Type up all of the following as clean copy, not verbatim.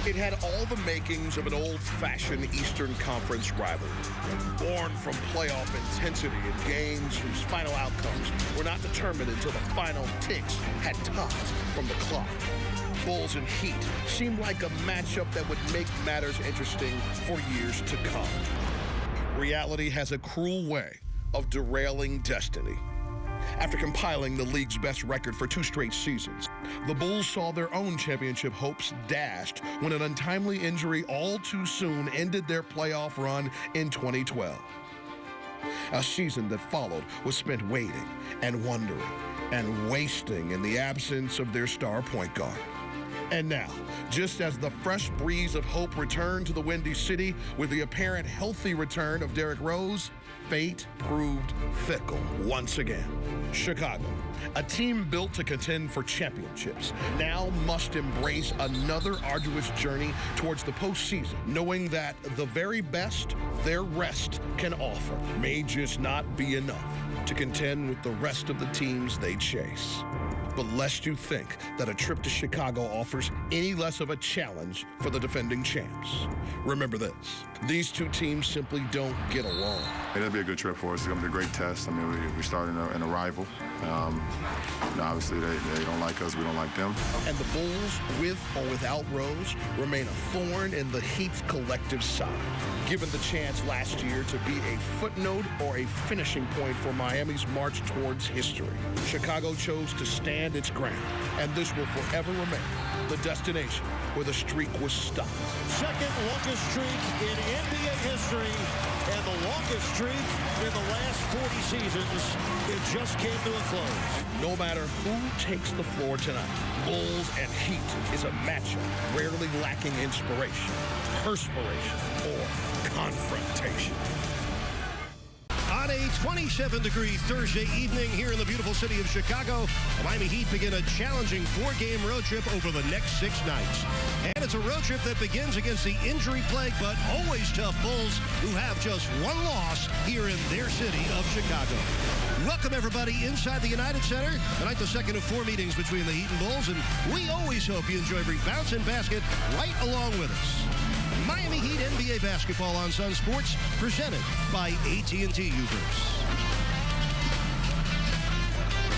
It had all the makings of an old-fashioned Eastern Conference rivalry, born from playoff intensity in games whose final outcomes were not determined until the final ticks had topped from the clock. Bulls and Heat seemed like a matchup that would make matters interesting for years to come. Reality has a cruel way of derailing destiny. After compiling the league's best record for 2 straight seasons, the Bulls saw their own championship hopes dashed when an untimely injury all too soon ended their playoff run in 2012. A season that followed was spent waiting and wondering and wasting in the absence of their star point guard. And now, just as the fresh breeze of hope returned to the Windy City with the apparent healthy return of Derrick Rose, fate proved fickle once again. Chicago, a team built to contend for championships, now must embrace another arduous journey towards the postseason, knowing that the very best their rest can offer may just not be enough to contend with the rest of the teams they chase. But lest you think that a trip to Chicago offers any less of a challenge for the defending champs, remember this: these two teams simply don't get along. It'll be a good trip for us. It's going to be a great test. I mean, we start in a rival. Obviously, they don't like us. We don't like them. And the Bulls, with or without Rose, remain a thorn in the Heat's collective side. Given the chance last year to be a footnote or a finishing point for Miami's march towards history, Chicago chose to stand its ground, and this will forever remain the destination where the streak was stopped. Second longest streak in NBA history, and the longest streak in the last 40 seasons. It just came to a close. No matter who takes the floor tonight, Bulls and Heat is a matchup rarely lacking inspiration, perspiration, or confrontation. On a 27-degree Thursday evening here in the beautiful city of Chicago, the Miami Heat begin a challenging 4-game road trip over the next 6 nights. And it's a road trip that begins against the injury-plagued but always tough Bulls, who have just 1 loss here in their city of Chicago. Welcome, everybody, inside the United Center. Tonight, the second of 4 meetings between the Heat and Bulls, and we always hope you enjoy every bounce and basket right along with us. Miami Heat NBA basketball on Sunsports, presented by AT&T Users.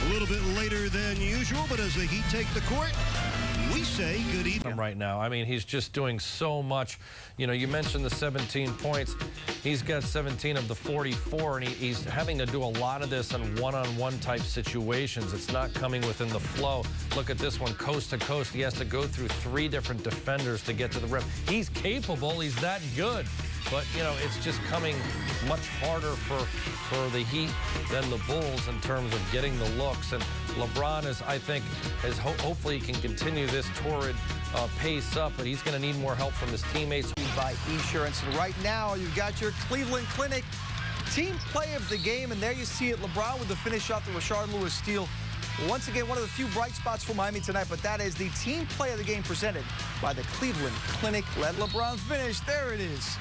A little bit later than usual, but as the Heat take the court, we say good evening. Right now, I mean, he's just doing so much. You know, you mentioned the 17 points. He's got 17 of the 44, and he's having to do a lot of this in one-on-one type situations. It's not coming within the flow. Look at this one, coast to coast. He has to go through 3 different defenders to get to the rim. He's capable. He's that good. But, you know, it's just coming much harder for the Heat than the Bulls in terms of getting the looks. And LeBron is, I think, hopefully he can continue this torrid pace up, but he's going to need more help from his teammates. By Insurance. And right now, you've got your Cleveland Clinic team play of the game, and there you see it. LeBron with the finish off the Rashard Lewis steal. Once again, one of the few bright spots for Miami tonight, but that is the team play of the game presented by the Cleveland Clinic. Let LeBron finish. There it is.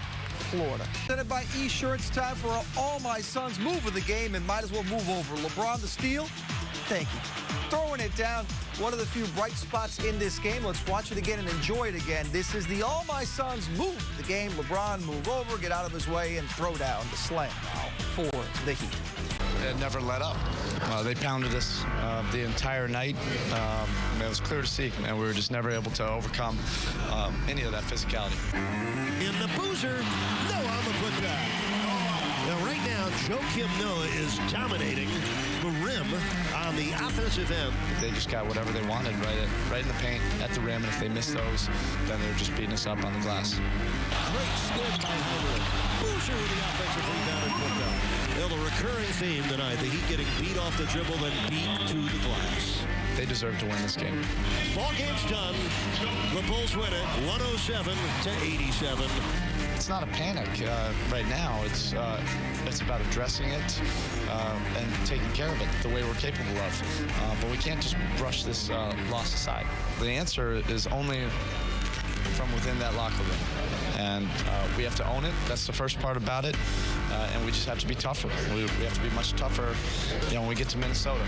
Florida. Presented by Insurance. Time for All My Sons move of the game, and might as well move over. LeBron the steal. Thank you. Throwing it down. One of the few bright spots in this game. Let's watch it again and enjoy it again. This is the All My Sons move of the game. LeBron move over, get out of his way, and throw down the slam for the Heat. It never let up. They pounded us the entire night. It was clear to see, and we were just never able to overcome any of that physicality. In the boozer, Noah on the putback. Now, right now, Joakim Noah is dominating the rim on the offensive end. They just got whatever they wanted right in the paint, at the rim, and if they missed those, then they were just beating us up on the glass. Great spin by Henry. Boozer with the offensive rebound and put down. Now, the recurring theme tonight, the Heat getting beat off the dribble, then beat to the glass. They deserve to win this game. Ball game's done. The Bulls win it, 107-87. It's not a panic right now. It's about addressing it and taking care of it the way we're capable of. But we can't just brush this loss aside. The answer is only from within that locker room. And we have to own it. That's the first part about it. And we just have to be tougher. We have to be much tougher, when we get to Minnesota.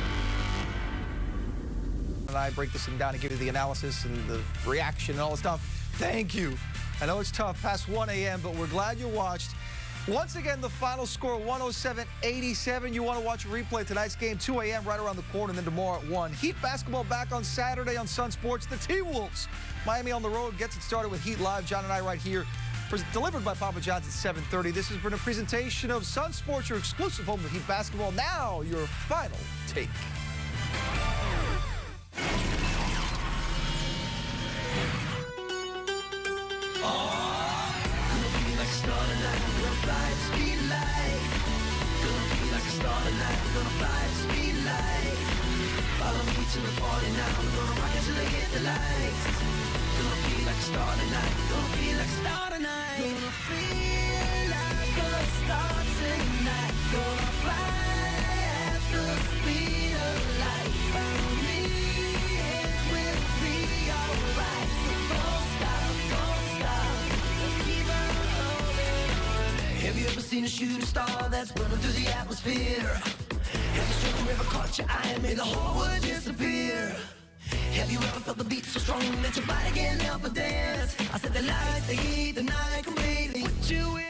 And I break this thing down and give you the analysis and the reaction and all the stuff Thank you. I know it's tough past 1 a.m., but we're glad you watched. Once again, the final score 107-87. You want to watch a replay of tonight's game, 2 a.m. right around the corner, and then tomorrow at 1. Heat basketball back on Saturday on Sunsports. The T-Wolves. Miami on the road gets it started with Heat Live. John and I right here. Delivered by Papa John's at 7:30. This has been a presentation of Sunsports, your exclusive home of Heat basketball. Now, your final take. Follow me to the party now. We're gonna rock it till they hit the lights. Gonna feel like a star tonight. Gonna feel like a star tonight. Gonna feel like a star tonight. Gonna fly at the speed of light. Follow me and we'll be alright. So don't stop. Keep on holding on. Have you ever seen a shooting star that's burning through the atmosphere? Has the sugar river caught your eye and made the whole world disappear? Have you ever felt the beat so strong that your body can't help but dance? I said the lights, the heat, the night completely put you in.